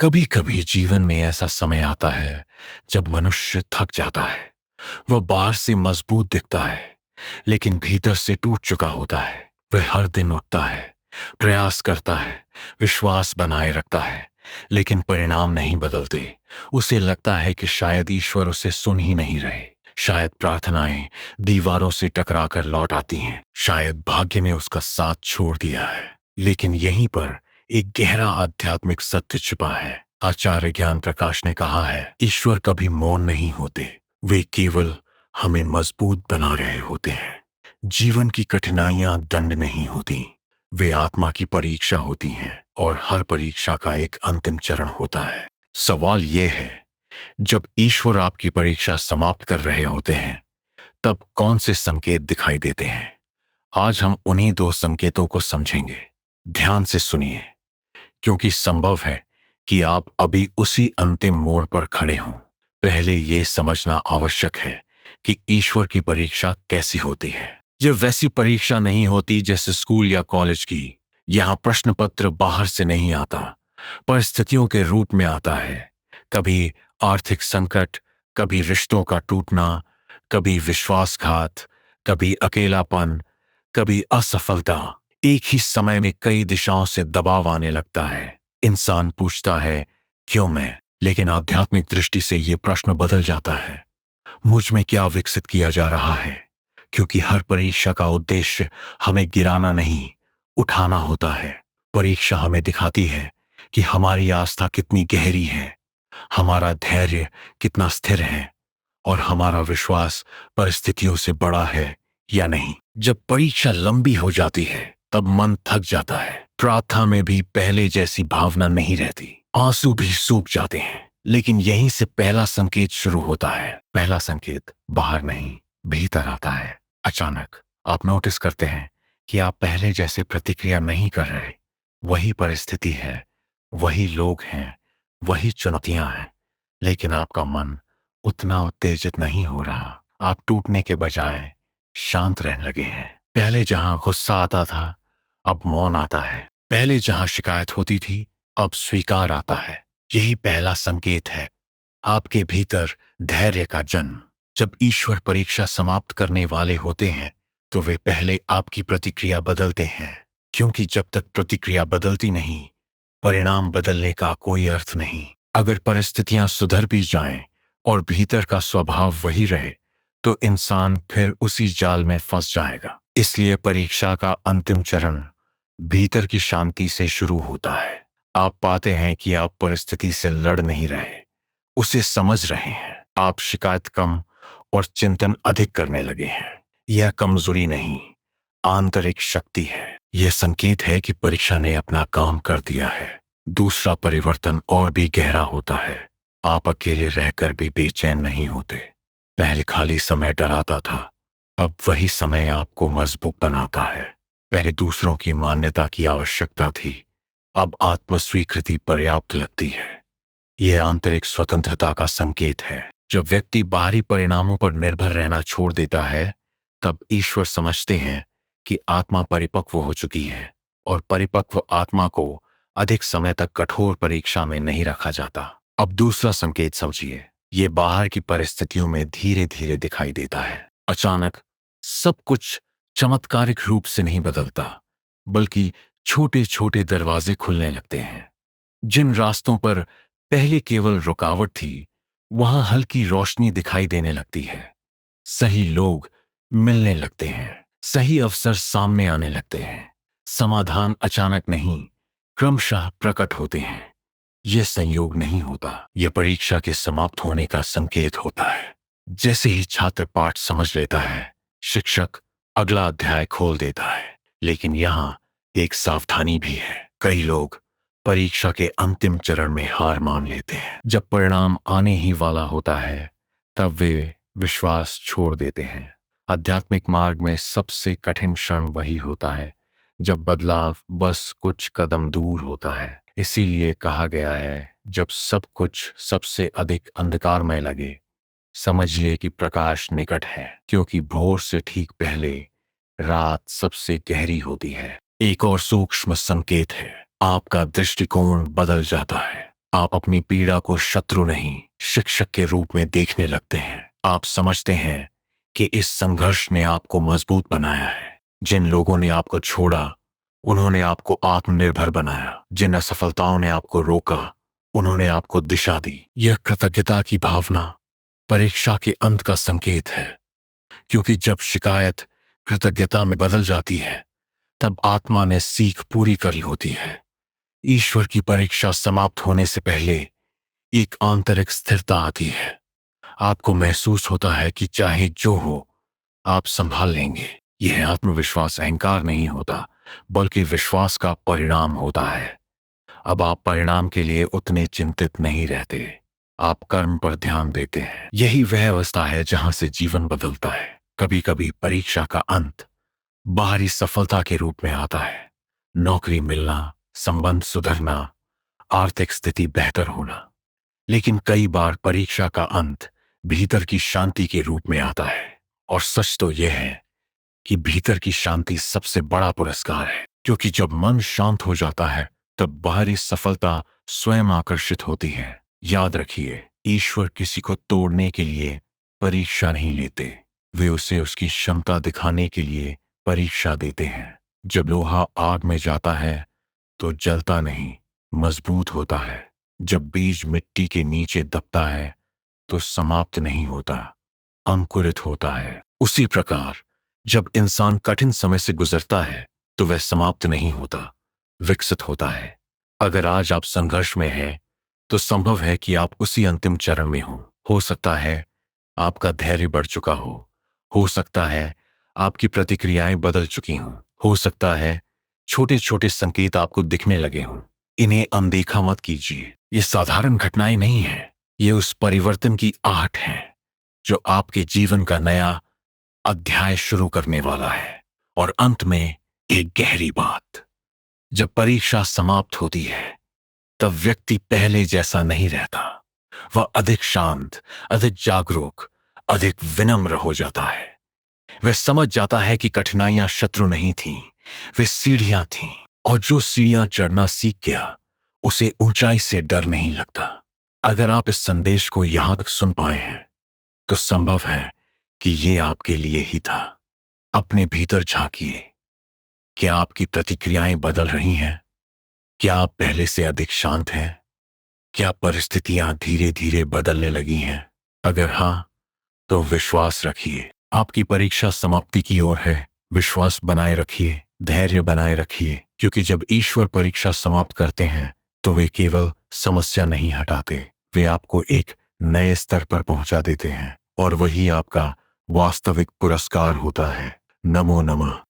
कभी कभी जीवन में ऐसा समय आता है जब मनुष्य थक जाता है। वह बाहर से मजबूत दिखता है, लेकिन भीतर से टूट चुका होता है। वह हर दिन उठता है, प्रयास करता है, विश्वास बनाए रखता है, लेकिन परिणाम नहीं बदलते। उसे लगता है कि शायद ईश्वर उसे सुन ही नहीं रहे। शायद प्रार्थनाएं दीवारों से टकराकर लौट आती हैं। शायद भाग्य ने उसका साथ छोड़ दिया है। लेकिन यहीं पर एक गहरा आध्यात्मिक सत्य छिपा है। आचार्य ज्ञान प्रकाश ने कहा है, ईश्वर कभी मौन नहीं होते, वे केवल हमें मजबूत बना रहे होते हैं। जीवन की कठिनाइयां दंड नहीं होती, वे आत्मा की परीक्षा होती हैं, और हर परीक्षा का एक अंतिम चरण होता है। सवाल यह है, जब ईश्वर आपकी परीक्षा समाप्त कर रहे होते हैं, तब कौन से संकेत दिखाई देते हैं? आज हम उन्हीं दो संकेतों को समझेंगे। ध्यान से सुनिए, क्योंकि संभव है कि आप अभी उसी अंतिम मोड़ पर खड़े हों। पहले यह समझना आवश्यक है कि ईश्वर की परीक्षा कैसी होती है। यह वैसी परीक्षा नहीं होती जैसे स्कूल या कॉलेज की। यहाँ प्रश्न पत्र बाहर से नहीं आता, परिस्थितियों के रूप में आता है। कभी आर्थिक संकट, कभी रिश्तों का टूटना, कभी विश्वासघात, कभी अकेलापन, कभी असफलता। एक ही समय में कई दिशाओं से दबाव आने लगता है। इंसान पूछता है, क्यों मैं? लेकिन आध्यात्मिक दृष्टि से यह प्रश्न बदल जाता है, मुझ में क्या विकसित किया जा रहा है? क्योंकि हर परीक्षा का उद्देश्य हमें गिराना नहीं, उठाना होता है। परीक्षा हमें दिखाती है कि हमारी आस्था कितनी गहरी है, हमारा धैर्य कितना स्थिर है, और हमारा विश्वास परिस्थितियों से बड़ा है या नहीं। जब परीक्षा लंबी हो जाती है, तब मन थक जाता है। प्रार्थना में भी पहले जैसी भावना नहीं रहती, आंसू भी सूख जाते हैं। लेकिन यहीं से पहला संकेत शुरू होता है। पहला संकेत बाहर नहीं, भीतर आता है। अचानक आप नोटिस करते हैं कि आप पहले जैसे प्रतिक्रिया नहीं कर रहे। वही परिस्थिति है, वही लोग हैं, वही चुनौतियां हैं, लेकिन आपका मन उतना उत्तेजित नहीं हो रहा। आप टूटने के बजाय शांत रहने लगे हैं। पहले जहां गुस्सा आता था, अब मौन आता है। पहले जहां शिकायत होती थी, अब स्वीकार आता है। यही पहला संकेत है, आपके भीतर धैर्य का जन्म। जब ईश्वर परीक्षा समाप्त करने वाले होते हैं, तो वे पहले आपकी प्रतिक्रिया बदलते हैं। क्योंकि जब तक प्रतिक्रिया बदलती नहीं, परिणाम बदलने का कोई अर्थ नहीं। अगर परिस्थितियां सुधर भी जाएं और भीतर का स्वभाव वही रहे, तो इंसान फिर उसी जाल में फंस जाएगा। इसलिए परीक्षा का अंतिम चरण भीतर की शांति से शुरू होता है। आप पाते हैं कि आप परिस्थिति से लड़ नहीं रहे, उसे समझ रहे हैं। आप शिकायत कम और चिंतन अधिक करने लगे हैं। यह कमजोरी नहीं, आंतरिक शक्ति है। यह संकेत है कि परीक्षा ने अपना काम कर दिया है। दूसरा परिवर्तन और भी गहरा होता है। आप अकेले रहकर भी बेचैन नहीं होते। पहले खाली समय डराता था, अब वही समय आपको मजबूत बनाता है। पहले दूसरों की मान्यता की आवश्यकता थी, अब आत्मस्वीकृति पर्याप्त लगती है। यह आंतरिक स्वतंत्रता का संकेत है। जब व्यक्ति बाहरी परिणामों पर निर्भर रहना छोड़ देता है, तब ईश्वर समझते हैं कि आत्मा परिपक्व हो चुकी है, और परिपक्व आत्मा को अधिक समय तक कठोर परीक्षा में नहीं रखा जाता। अब दूसरा संकेत समझिए। ये बाहर की परिस्थितियों में धीरे धीरे दिखाई देता है। अचानक सब कुछ चमत्कारिक रूप से नहीं बदलता, बल्कि छोटे छोटे दरवाजे खुलने लगते हैं। जिन रास्तों पर पहले केवल रुकावट थी, वहां हल्की रोशनी दिखाई देने लगती है। सही लोग मिलने लगते हैं, सही अवसर सामने आने लगते हैं। समाधान अचानक नहीं, क्रमशः प्रकट होते हैं। यह संयोग नहीं होता, यह परीक्षा के समाप्त होने का संकेत होता है। जैसे ही छात्र पाठ समझ लेता है, शिक्षक अगला अध्याय खोल देता है। लेकिन यहाँ एक सावधानी भी है। कई लोग परीक्षा के अंतिम चरण में हार मान लेते हैं। जब परिणाम आने ही वाला होता है, तब वे विश्वास छोड़ देते हैं। आध्यात्मिक मार्ग में सबसे कठिन क्षण वही होता है जब बदलाव बस कुछ कदम दूर होता है। इसीलिए कहा गया है, जब सब कुछ सबसे अधिक अंधकारमय लगे, समझिए कि प्रकाश निकट है। क्योंकि भोर से ठीक पहले रात सबसे गहरी होती है। एक और सूक्ष्म संकेत है, आपका दृष्टिकोण बदल जाता है। आप अपनी पीड़ा को शत्रु नहीं, शिक्षक के रूप में देखने लगते हैं। आप समझते हैं कि इस संघर्ष ने आपको मजबूत बनाया है। जिन लोगों ने आपको छोड़ा, उन्होंने आपको आत्मनिर्भर बनाया। जिन असफलताओं ने आपको रोका, उन्होंने आपको दिशा दी। यह कृतज्ञता की भावना परीक्षा के अंत का संकेत है, क्योंकि जब शिकायत कृतज्ञता में बदल जाती है, तब आत्मा ने सीख पूरी करी होती है। ईश्वर की परीक्षा समाप्त होने से पहले एक आंतरिक स्थिरता आती है। आपको महसूस होता है कि चाहे जो हो, आप संभाल लेंगे। यह आत्मविश्वास अहंकार नहीं होता, बल्कि विश्वास का परिणाम होता है। अब आप परिणाम के लिए उतने चिंतित नहीं रहते, आप कर्म पर ध्यान देते हैं। यही वह अवस्था है जहां से जीवन बदलता है। कभी कभी परीक्षा का अंत बाहरी सफलता के रूप में आता है, नौकरी मिलना, संबंध सुधरना, आर्थिक स्थिति बेहतर होना। लेकिन कई बार परीक्षा का अंत भीतर की शांति के रूप में आता है। और सच तो यह है कि भीतर की शांति सबसे बड़ा पुरस्कार है, क्योंकि जब मन शांत हो जाता है, तब बाहरी सफलता स्वयं आकर्षित होती है। याद रखिए, ईश्वर किसी को तोड़ने के लिए परीक्षा नहीं लेते, वे उसे उसकी क्षमता दिखाने के लिए परीक्षा देते हैं। जब लोहा आग में जाता है तो जलता नहीं, मजबूत होता है। जब बीज मिट्टी के नीचे दबता है तो समाप्त नहीं होता, अंकुरित होता है। उसी प्रकार जब इंसान कठिन समय से गुजरता है तो वह समाप्त नहीं होता, विकसित होता है। अगर आज आप संघर्ष में हैं, तो संभव है कि आप उसी अंतिम चरण में हो सकता है आपका धैर्य बढ़ चुका हो सकता है आपकी प्रतिक्रियाएं बदल चुकी हो सकता है छोटे छोटे संकेत आपको दिखने लगे हों। इन्हें अनदेखा मत कीजिए। ये साधारण घटनाएं नहीं है, ये उस परिवर्तन की आहट है जो आपके जीवन का नया अध्याय शुरू करने वाला है। और अंत में एक गहरी बात, जब परीक्षा समाप्त होती है, तब व्यक्ति पहले जैसा नहीं रहता। वह अधिक शांत, अधिक जागरूक, अधिक विनम्र हो जाता है। वह समझ जाता है कि कठिनाइयां शत्रु नहीं थीं, वे सीढ़ियां थीं। और जो सीढ़ियां चढ़ना सीख गया, उसे ऊंचाई से डर नहीं लगता। अगर आप इस संदेश को यहां तक सुन पाए हैं, तो संभव है कि ये आपके लिए ही था। अपने भीतर झांकिए। क्या आपकी प्रतिक्रियाएं बदल रही हैं? क्या आप पहले से अधिक शांत हैं? क्या परिस्थितियां धीरे धीरे बदलने लगी हैं? अगर हां, तो विश्वास रखिए, आपकी परीक्षा समाप्ति की ओर है। विश्वास बनाए रखिए, धैर्य बनाए रखिए, क्योंकि जब ईश्वर परीक्षा समाप्त करते हैं, तो वे केवल समस्या नहीं हटाते, वे आपको एक नए स्तर पर पहुंचा देते हैं। और वही आपका वास्तविक पुरस्कार होता है। नमो नमः।